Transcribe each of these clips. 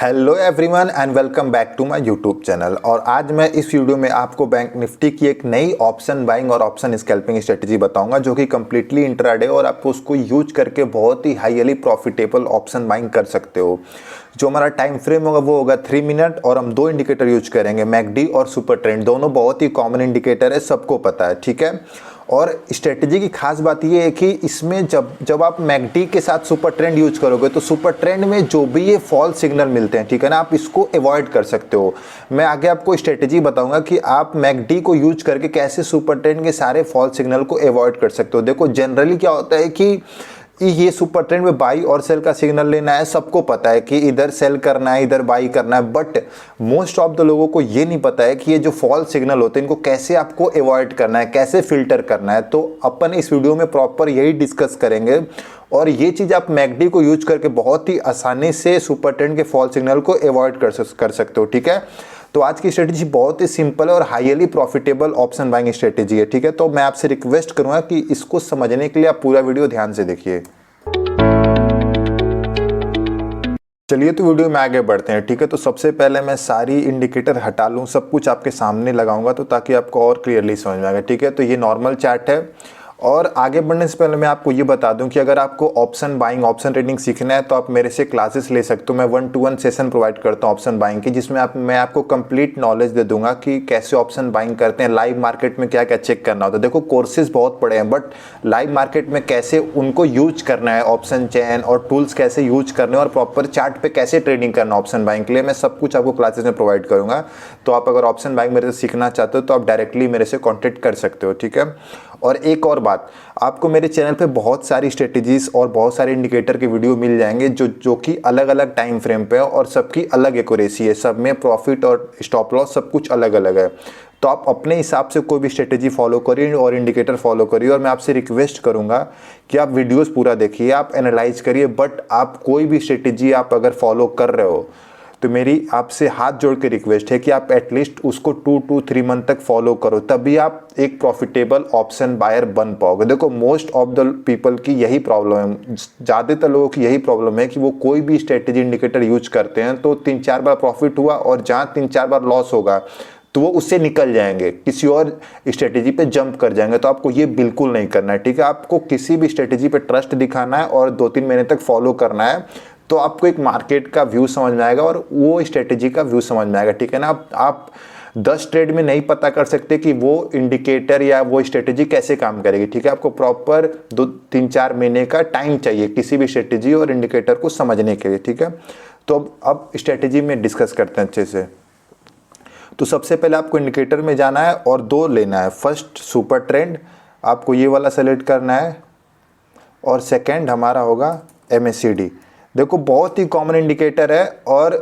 Hello everyone and welcome back to my YouTube channel. और आज मैं इस वीडियो में आपको बैंक निफ्टी की एक नई ऑप्शन बाइंग और ऑप्शन स्कैल्पिंग स्ट्रेटजी बताऊंगा जो कि कम्प्लीटली इंट्राडे और आपको उसको यूज करके बहुत ही हाईली प्रॉफिटेबल ऑप्शन बाइंग कर सकते हो। जो हमारा टाइम फ्रेम होगा वो होगा 3 मिनट और हम दो इंडिकेटर यूज करेंगे, मैकडी और सुपर ट्रेंड। दोनों बहुत ही कॉमन इंडिकेटर है, सबको पता है, ठीक है। और स्ट्रेटजी की खास बात ये है कि इसमें जब आप मैकडी के साथ सुपर ट्रेंड यूज करोगे तो सुपर ट्रेंड में जो भी ये फॉल सिग्नल मिलते हैं, ठीक है ना, आप इसको अवॉइड कर सकते हो। मैं आगे आपको स्ट्रेटजी बताऊंगा कि आप मैकडी को यूज करके कैसे सुपर ट्रेंड के सारे फॉल सिग्नल को अवॉइड कर सकते हो। देखो जनरली क्या होता है कि ये सुपर ट्रेंड में बाई और सेल का सिग्नल लेना है, सबको पता है कि इधर सेल करना है इधर बाई करना है, बट मोस्ट ऑफ द लोगों को ये नहीं पता है कि ये जो फॉल सिग्नल होते हैं इनको कैसे आपको अवॉइड करना है, कैसे फिल्टर करना है। तो अपन इस वीडियो में प्रॉपर यही डिस्कस करेंगे और ये चीज़ आप मैकडी को यूज करके बहुत ही आसानी से सुपर ट्रेंड के फॉल सिग्नल को अवॉइड कर सकते हो, ठीक है। तो आज की स्ट्रेटजी बहुत ही सिंपल है और highly profitable option buying strategy है, ठीक है। तो मैं आपसे रिक्वेस्ट करूंगा कि इसको समझने के लिए आप पूरा वीडियो ध्यान से देखिए। चलिए तो वीडियो में आगे बढ़ते हैं, ठीक है। तो सबसे पहले मैं सारी इंडिकेटर हटा लूँ, सब कुछ आपके सामने लगाऊंगा तो ताकि आपको और क्लियरली समझ में आएगा, ठीक है। तो ये नॉर्मल चार्ट है और आगे बढ़ने से पहले मैं आपको ये बता दूं कि अगर आपको ऑप्शन बाइंग ऑप्शन ट्रेडिंग सीखना है तो आप मेरे से क्लासेस ले सकते हो। मैं 1-to-1 सेशन प्रोवाइड करता हूं ऑप्शन बाइंग की, जिसमें मैं आपको कंप्लीट नॉलेज दे दूंगा कि कैसे ऑप्शन बाइंग करते हैं, लाइव मार्केट में क्या क्या चेक करना होता है। देखो कोर्सेज बहुत पड़े हैं बट लाइव मार्केट में कैसे उनको यूज करना है, ऑप्शन चेन और टूल्स कैसे यूज करने और प्रॉपर चार्ट पे कैसे ट्रेडिंग करना ऑप्शन बाइंग के लिए, मैं सब कुछ आपको क्लासेस में प्रोवाइड करूंगा। तो आप अगर ऑप्शन बाइंग मेरे से सीखना चाहते हो तो आप डायरेक्टली मेरे से कॉन्टेक्ट कर सकते हो, ठीक है। और एक और बात, आपको मेरे चैनल पे बहुत सारी स्ट्रेटजीज और बहुत सारे इंडिकेटर के वीडियो मिल जाएंगे जो कि अलग अलग टाइम फ्रेम पे है और सबकी अलग एक्यूरेसी है, सब में प्रॉफिट और स्टॉप लॉस सब कुछ अलग अलग है। तो आप अपने हिसाब से कोई भी स्ट्रेटजी फॉलो करिए और इंडिकेटर फॉलो करिए। और मैं आपसे रिक्वेस्ट करूंगा कि आप वीडियोस पूरा देखिए, आप एनालाइज करिए, बट आप कोई भी स्ट्रेटजी आप अगर फॉलो कर रहे हो तो मेरी आपसे हाथ जोड़ के रिक्वेस्ट है कि आप एटलीस्ट उसको 2 to 3 मंथ तक फॉलो करो, तभी आप एक प्रॉफिटेबल ऑप्शन बायर बन पाओगे। देखो मोस्ट ऑफ द पीपल की यही प्रॉब्लम है, ज़्यादातर लोगों की यही प्रॉब्लम है कि वो कोई भी स्ट्रेटेजी इंडिकेटर यूज करते हैं तो 3-4 बार प्रॉफिट हुआ और जहाँ 3-4 बार लॉस होगा तो वो उससे निकल जाएंगे, किसी और स्ट्रेटेजी पे जंप कर जाएंगे। तो आपको ये बिल्कुल नहीं करना है, ठीक है। आपको किसी भी स्ट्रेटेजी पे ट्रस्ट दिखाना है और 2-3 महीने तक फॉलो करना है, तो आपको एक मार्केट का व्यू समझ में आएगा और वो स्ट्रेटेजी का व्यू समझ में आएगा, ठीक है ना। आप 10 ट्रेड में नहीं पता कर सकते कि वो इंडिकेटर या वो स्ट्रेटेजी कैसे काम करेगी, ठीक है। आपको प्रॉपर 2-3-4 महीने का टाइम चाहिए किसी भी स्ट्रेटेजी और इंडिकेटर को समझने के लिए, ठीक है। तो अब स्ट्रेटेजी में डिस्कस करते हैं अच्छे से। तो सबसे पहले आपको इंडिकेटर में जाना है और 2 लेना है। फर्स्ट सुपर ट्रेंड, आपको ये वाला सेलेक्ट करना है और सेकेंड हमारा होगा MACD। देखो बहुत ही कॉमन इंडिकेटर है और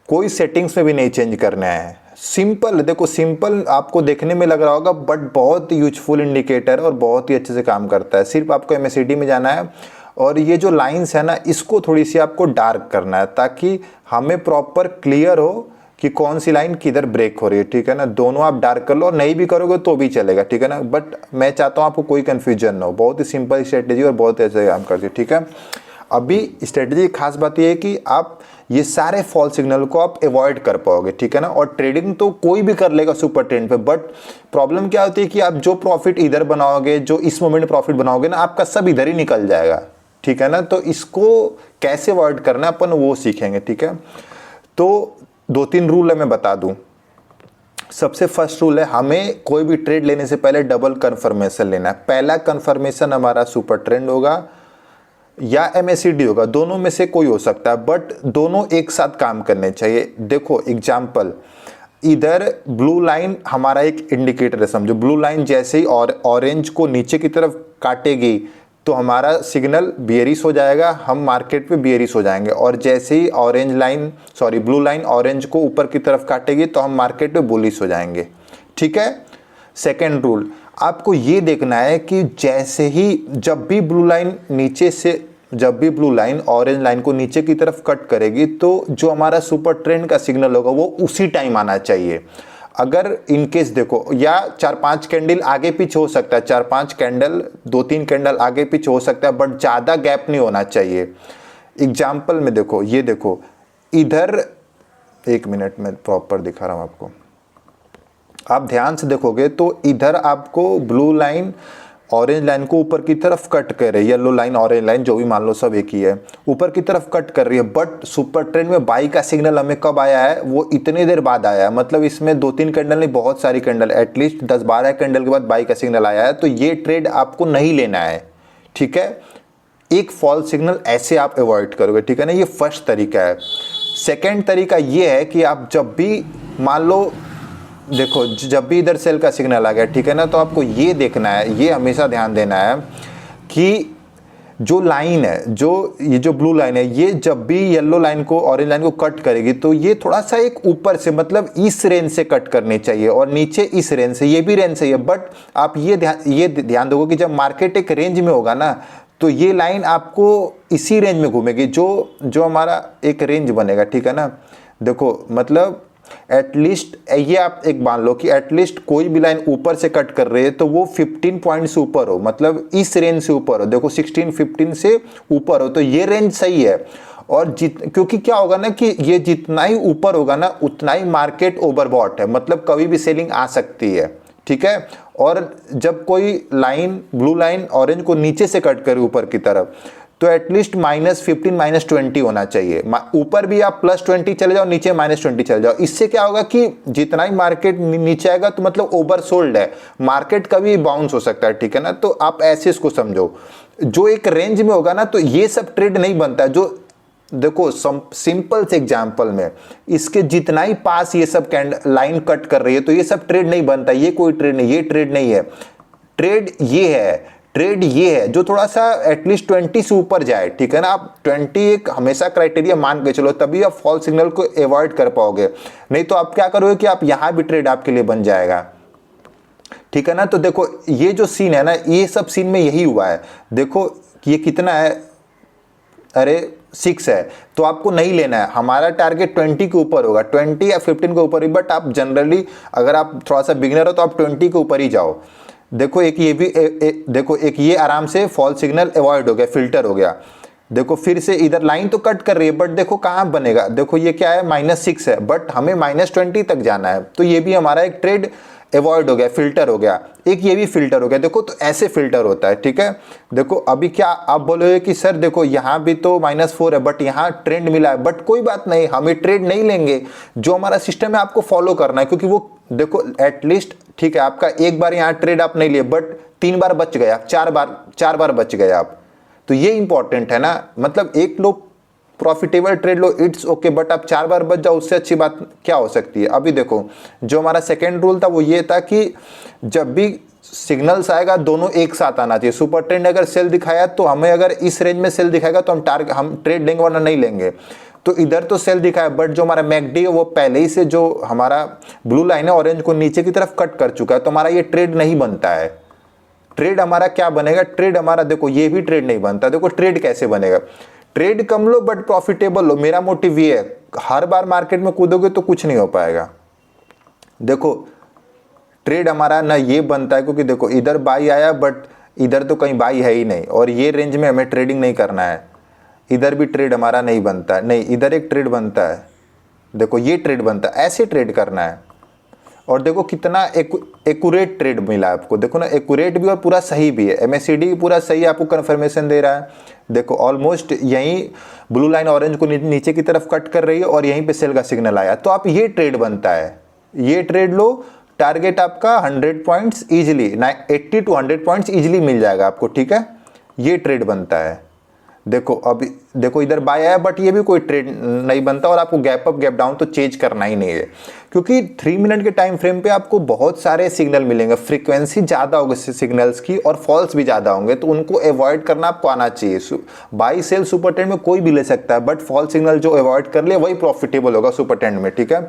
कोई सेटिंग्स में भी नहीं चेंज करना है, सिंपल। देखो सिंपल आपको देखने में लग रहा होगा बट बहुत यूजफुल इंडिकेटर और बहुत ही अच्छे से काम करता है। सिर्फ आपको MACD में जाना है और ये जो लाइंस है ना इसको थोड़ी सी आपको डार्क करना है ताकि हमें प्रॉपर क्लियर हो कि कौन सी लाइन किधर ब्रेक हो रही है, ठीक है ना। दोनों आप डार्क कर लो और नहीं भी करोगे तो भी चलेगा, ठीक है ना। बट मैं चाहता हूँ आपको कोई कंफ्यूजन ना हो, बहुत ही सिंपल स्ट्रेटेजी और बहुत अच्छे से काम करती है, ठीक है। अभी स्ट्रेटजी की खास बात यह है कि आप ये सारे फॉल सिग्नल को आप अवॉइड कर पाओगे, ठीक है ना। और ट्रेडिंग तो कोई भी कर लेगा सुपर ट्रेंड पे, बट प्रॉब्लम क्या होती है कि आप जो प्रॉफिट इधर बनाओगे, जो इस मोमेंट प्रॉफिट बनाओगे ना, आपका सब इधर ही निकल जाएगा, ठीक है ना। तो इसको कैसे अवॉइड करना है अपन वो सीखेंगे, ठीक है। तो 2-3 रूल है मैं बता दूं। सबसे फर्स्ट रूल है, हमें कोई भी ट्रेड लेने से पहले डबल कंफर्मेशन लेना है। पहला कंफर्मेशन हमारा सुपर ट्रेंड होगा या MACD होगा, दोनों में से कोई हो सकता है बट दोनों एक साथ काम करने चाहिए। देखो एग्जांपल, इधर ब्लू लाइन हमारा एक इंडिकेटर है, समझो। ब्लू लाइन जैसे ही और ऑरेंज को नीचे की तरफ काटेगी तो हमारा सिग्नल बियरिश हो जाएगा, हम मार्केट पे बियरिश हो जाएंगे। और जैसे ही ब्लू लाइन ऑरेंज को ऊपर की तरफ काटेगी तो हम मार्केट पे बुलिश हो जाएंगे, ठीक है। सेकेंड रूल, आपको ये देखना है कि जैसे ही जब भी ब्लू लाइन ऑरेंज लाइन को नीचे की तरफ कट करेगी तो जो हमारा सुपर ट्रेंड का सिग्नल होगा वो उसी टाइम आना चाहिए। अगर इनकेस देखो, या 4-5 कैंडल आगे पीछे हो सकता है, 4-5 कैंडल 2-3 कैंडल आगे पीछे हो सकता है बट ज़्यादा गैप नहीं होना चाहिए। एग्जाम्पल में देखो, ये देखो इधर एक मिनट में प्रॉपर दिखा रहा हूँ आपको। आप ध्यान से देखोगे तो इधर आपको ब्लू लाइन ऑरेंज लाइन को ऊपर की तरफ कट कर रही है, येलो लाइन ऑरेंज लाइन जो भी मान लो सब एक ही है, ऊपर की तरफ कट कर रही है। बट सुपर ट्रेंड में बाई का सिग्नल हमें कब आया है, वो इतनी देर बाद आया है। मतलब इसमें 2-3 कैंडल नहीं, बहुत सारी कैंडल, एटलीस्ट 10-12 कैंडल के बाद बाई का सिग्नल आया है। तो ये ट्रेड आपको नहीं लेना है, ठीक है। एक फॉल्स सिग्नल ऐसे आप अवॉइड करोगे, ठीक है ना। ये फर्स्ट तरीका है। सेकेंड तरीका ये है कि आप जब भी मान लो देखो, जब भी इधर सेल का सिग्नल आ गया, ठीक है ना, तो आपको ये देखना है, ये हमेशा ध्यान देना है कि जो लाइन है, ये जो ब्लू लाइन है, ये जब भी येलो लाइन को ऑरेंज लाइन को कट करेगी तो ये थोड़ा सा एक ऊपर से, मतलब इस रेंज से कट करनी चाहिए और नीचे इस रेंज से, ये भी रेंज से है। बट आप ये ध्यान दोगे कि जब मार्केट एक रेंज में होगा ना, तो ये लाइन आपको इसी रेंज में घूमेगी, जो हमारा एक रेंज बनेगा, ठीक है ना। देखो मतलब एटलीस्ट ये आप एक मान लो कि एटलीस्ट कोई भी लाइन ऊपर से कट कर रही है तो वो 15 पॉइंट से ऊपर हो, मतलब इस रेंज से ऊपर हो। देखो 16-15 से ऊपर हो तो ये रेंज सही है। और क्योंकि क्या होगा ना कि ये जितना ही ऊपर होगा ना, उतना ही मार्केट ओवरबॉट है, मतलब कभी भी सेलिंग आ सकती है, ठीक है। और जब कोई लाइन ब्लू लाइन ऑरेंज को नीचे से कट करे ऊपर की तरफ, तो एटलीस्ट -15 -20 होना चाहिए। ऊपर भी आप +20 चले जाओ, नीचे -20 चले जाओ। इससे क्या होगा कि जितना ही मार्केट नीचे आएगा तो मतलब ओवरसोल्ड है, मार्केट कभी बाउंस हो सकता है, ठीक है ना। तो आप ऐसे इसको समझो, जो एक रेंज में होगा ना, तो ये सब ट्रेड नहीं बनता है। जो देखो सिंपल से एग्जांपल में, इसके जितना ही पास ये सब लाइन कट कर रही है तो ये सब ट्रेड नहीं बनता। ये कोई ट्रेड नहीं, ये ट्रेड नहीं है। ट्रेड ये है जो थोड़ा सा एटलीस्ट 20 से ऊपर जाए, ठीक है ना। आप 20 एक हमेशा क्राइटेरिया मान के चलो, तभी आप फॉल्स सिग्नल को अवॉइड कर पाओगे। नहीं तो आप क्या करोगे कि आप यहां भी ट्रेड आपके लिए बन जाएगा, ठीक है ना। तो देखो ये जो सीन है ना, ये सब सीन में यही हुआ है। देखो ये कितना है, अरे 6 है, तो आपको नहीं लेना है। हमारा टारगेट 20 के ऊपर होगा, 20 या 15 के ऊपर ही। बट आप जनरली अगर आप थोड़ा सा बिगिनर हो तो आप 20 के ऊपर ही जाओ। देखो एक ये भी देखो एक ये आराम से फॉल्स सिग्नल अवॉइड हो गया, फिल्टर हो गया। देखो फिर से इधर लाइन तो कट कर रही है, बट देखो कहाँ बनेगा। देखो ये क्या है, -6 है, बट हमें -20 तक जाना है। तो ये भी हमारा एक ट्रेड अवॉइड हो गया, फिल्टर हो गया। एक ये भी फिल्टर हो गया। देखो तो ऐसे फिल्टर होता है, ठीक है। देखो अभी क्या आप बोलोगे कि सर देखो यहाँ भी तो -4 है, बट यहाँ ट्रेंड मिला है। बट कोई बात नहीं, हमें ट्रेड नहीं लेंगे। जो हमारा सिस्टम है आपको फॉलो करना है, क्योंकि वो देखो एटलीस्ट, ठीक है, आपका एक बार यहाँ ट्रेड आप नहीं लिए, बट 3 बार बच गए आप, 4 बार बच गए आप। तो ये इंपॉर्टेंट है ना। मतलब एक लो प्रॉफिटेबल ट्रेड लो, इट्स ओके, बट आप 4 बार बच जाओ, उससे अच्छी बात क्या हो सकती है। अभी देखो जो हमारा सेकेंड रूल था वो ये था कि जब भी सिग्नल्स आएगा दोनों एक साथ आना चाहिए। सुपर ट्रेंड अगर सेल दिखाया तो हमें, अगर इस रेंज में सेल दिखाएगा तो हम ट्रेड लेंगे, वरना नहीं लेंगे। तो इधर तो सेल दिखाया, बट जो हमारा मैकडी है वो पहले ही से जो हमारा ब्लू लाइन है ऑरेंज को नीचे की तरफ कट कर चुका है, तो हमारा ये ट्रेड नहीं बनता है। ट्रेड हमारा क्या बनेगा, ट्रेड हमारा देखो ये भी ट्रेड नहीं बनता। देखो ट्रेड कैसे बनेगा, ट्रेड कम लो बट प्रॉफिटेबल लो। मेरा मोटिव ये है, हर बार मार्केट में कूदोगे तो कुछ नहीं हो पाएगा। देखो ट्रेड हमारा ना ये बनता है, क्योंकि देखो इधर बाई आया, बट इधर तो कहीं बाई है ही नहीं, और ये रेंज में हमें ट्रेडिंग नहीं करना है। इधर भी ट्रेड हमारा नहीं बनता है, नहीं इधर एक ट्रेड बनता है, देखो ये ट्रेड बनता है, ऐसे ट्रेड करना है। और देखो कितना एक्यूरेट ट्रेड मिला आपको, देखो ना, एक्यूरेट भी और पूरा सही भी है। MACD पूरा सही आपको कंफर्मेशन दे रहा है। देखो ऑलमोस्ट यहीं ब्लू लाइन ऑरेंज को नीचे की तरफ कट कर रही है और यहीं पे सेल का सिग्नल आया, तो आप ये ट्रेड बनता है, ये ट्रेड लो। टारगेट आपका 100 points easily, 80 to 100 points easily मिल जाएगा आपको, ठीक है। ये ट्रेड बनता है। देखो अभी देखो इधर बाय आया, बट ये भी कोई ट्रेड नहीं बनता, और आपको गैप अप गैप डाउन तो चेंज करना ही नहीं है, क्योंकि 3 मिनट के टाइम फ्रेम पे आपको बहुत सारे सिग्नल मिलेंगे, फ्रीक्वेंसी ज़्यादा होगी सिग्नल्स की, और फॉल्स भी ज़्यादा होंगे, तो उनको अवॉइड करना आपको आना चाहिए। बाई सेल सुपर ट्रेंड में कोई भी ले सकता है, बट फॉल्स सिग्नल जो अवॉइड कर ले वही प्रॉफिटेबल होगा सुपर ट्रेंड में, ठीक है।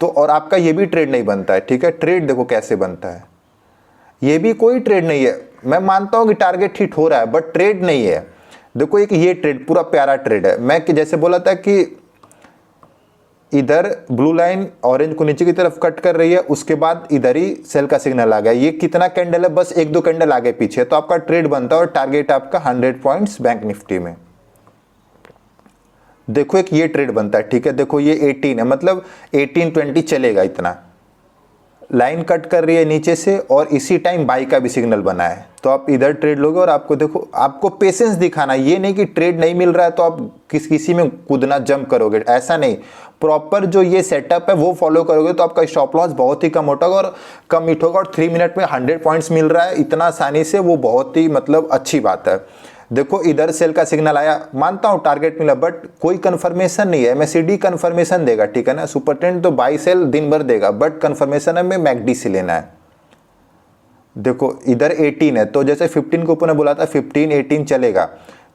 तो और आपका ये भी ट्रेड नहीं बनता है, ठीक है। ट्रेड देखो कैसे बनता है, ये भी कोई ट्रेड नहीं है। मैं मानता हूँ कि टारगेट हिट हो रहा है, बट ट्रेड नहीं है। देखो एक ये ट्रेड पूरा प्यारा ट्रेड है। मैं कि जैसे बोला था कि इधर ब्लू लाइन ऑरेंज को नीचे की तरफ कट कर रही है, उसके बाद इधर ही सेल का सिग्नल आ गया। ये कितना कैंडल है, बस 1-2 कैंडल आगे पीछे, तो आपका ट्रेड बनता है और टारगेट आपका 100 पॉइंट्स बैंक निफ्टी में। देखो एक ये ट्रेड बनता है, ठीक है, देखो ये 18 है, मतलब 18-20 चलेगा इतना, लाइन कट कर रही है नीचे से और इसी टाइम बाई का भी सिग्नल बना है, तो आप इधर ट्रेड लोगे। और आपको देखो, आपको पेशेंस दिखाना, ये नहीं कि ट्रेड नहीं मिल रहा है तो आप किसी में कूदना जंप करोगे, ऐसा नहीं। प्रॉपर जो ये सेटअप है वो फॉलो करोगे तो आपका स्टॉप लॉस बहुत ही कम होगा और कम हिट होगा। और 3 मिनट में 100 पॉइंट्स मिल रहा है इतना आसानी से, वो बहुत ही मतलब अच्छी बात है। देखो इधर सेल का सिग्नल आया, मानता हूं टारगेट मिला, बट कोई कंफर्मेशन नहीं है। MACD कंफर्मेशन देगा, ठीक है ना, सुपर ट्रेंड तो बाई सेल दिन भर देगा, बट कंफर्मेशन हमें MACD से लेना है। देखो इधर 18 है, तो जैसे 15 को ऊपर ने बोला था 15-18 चलेगा,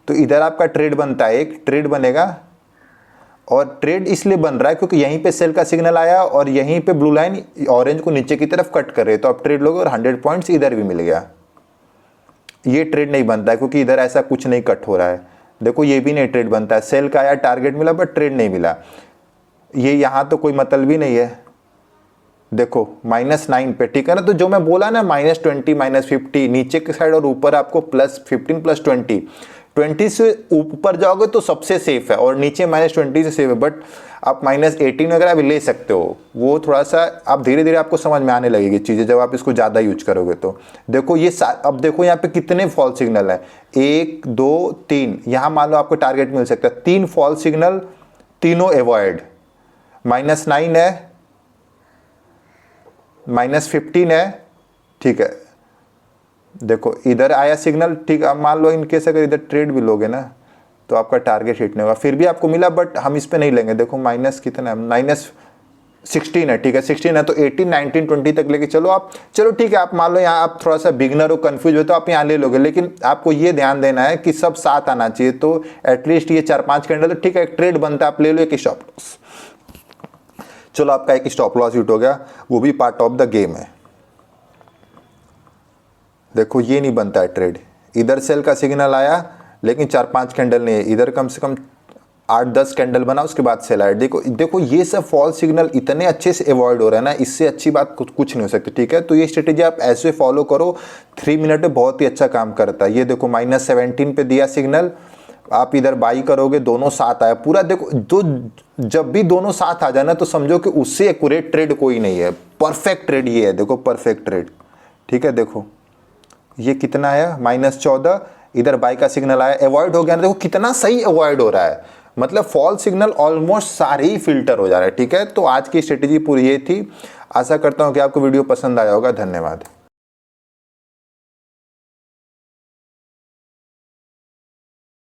तो इधर आपका ट्रेड बनता है, एक ट्रेड बनेगा। और ट्रेड इसलिए बन रहा है क्योंकि यहीं पे सेल का सिग्नल आया और यहीं पे ब्लू लाइन ऑरेंज को नीचे की तरफ कट कर रही है, तो आप ट्रेड लोगे और 100 पॉइंट्स इधर भी मिल गया। ये ट्रेड नहीं बनता है क्योंकि इधर ऐसा कुछ नहीं कट हो रहा है। देखो ये भी नहीं ट्रेड बनता है, सेल का आया टारगेट मिला बट ट्रेड नहीं मिला, ये यहाँ तो कोई मतलब भी नहीं है। देखो -9 पे, ठीक है ना, तो जो मैं बोला ना -20 -50 नीचे की साइड और ऊपर आपको +15 +20, 20 से ऊपर जाओगे तो सबसे सेफ है और नीचे -20 से सेफ है। बट आप -18 वगैरह भी ले सकते हो, वो थोड़ा सा आप धीरे धीरे आपको समझ में आने लगेगी चीज़ें जब आप इसको ज़्यादा यूज करोगे तो। देखो ये अब देखो यहाँ पे कितने फॉल सिग्नल है, 1 2 3, यहाँ मान लो आपको टारगेट मिल सकता है, 3 फॉल सिग्नल, तीनों अवॉइड। -9 है, -15 है, ठीक है। देखो इधर आया सिग्नल, ठीक है, मान लो इनकेस अगर इधर ट्रेड भी लोगे ना तो आपका टारगेट हिट नहीं होगा, फिर भी आपको मिला, बट हम इस पे नहीं लेंगे। देखो माइनस कितना है, -16 है, ठीक है, 16 है, तो 18 19 20 तक लेके चलो आप। चलो ठीक है, आप मान लो यहाँ आप थोड़ा सा बिगनर हो, कंफ्यूज हो, तो आप यहाँ ले लोगे, लेकिन आपको ये ध्यान देना है कि सब साथ आना चाहिए। तो एटलीस्ट ये 4-5 कैंडल, तो ठीक है, एक ट्रेड बनता है, आप ले लो एक स्टॉप लॉस। चलो आपका एक स्टॉप लॉस हिट हो गया, वो भी पार्ट ऑफ द गेम है। देखो ये नहीं बनता है ट्रेड, इधर सेल का सिग्नल आया लेकिन 4-5 कैंडल नहीं है, इधर कम से कम 8-10 कैंडल बना, उसके बाद सेल आया। देखो ये सब फॉल्स सिग्नल इतने अच्छे से अवॉइड हो रहा है ना, इससे अच्छी बात कुछ नहीं हो सकती, ठीक है। तो ये स्ट्रेटेजी आप ऐसे फॉलो करो, 3 मिनट में बहुत ही अच्छा काम करता है। ये देखो -17 पे दिया सिग्नल, आप इधर बाई करोगे, दोनों साथ आया पूरा। देखो तो जब भी दोनों साथ आ जाए ना तो समझो कि उससे एक्यूरेट ट्रेड कोई नहीं है, परफेक्ट ट्रेड ये है। देखो परफेक्ट ट्रेड, ठीक है। देखो ये कितना है, -14, इधर बाई का सिग्नल आया, अवॉइड हो गया ना, देखो कितना सही अवॉइड हो रहा है, मतलब फॉल सिग्नल ऑलमोस्ट सारे ही फिल्टर हो जा रहे हैं, ठीक है। तो आज की स्ट्रेटेजी पूरी ये थी, आशा करता हूँ कि आपको वीडियो पसंद आया होगा। धन्यवाद।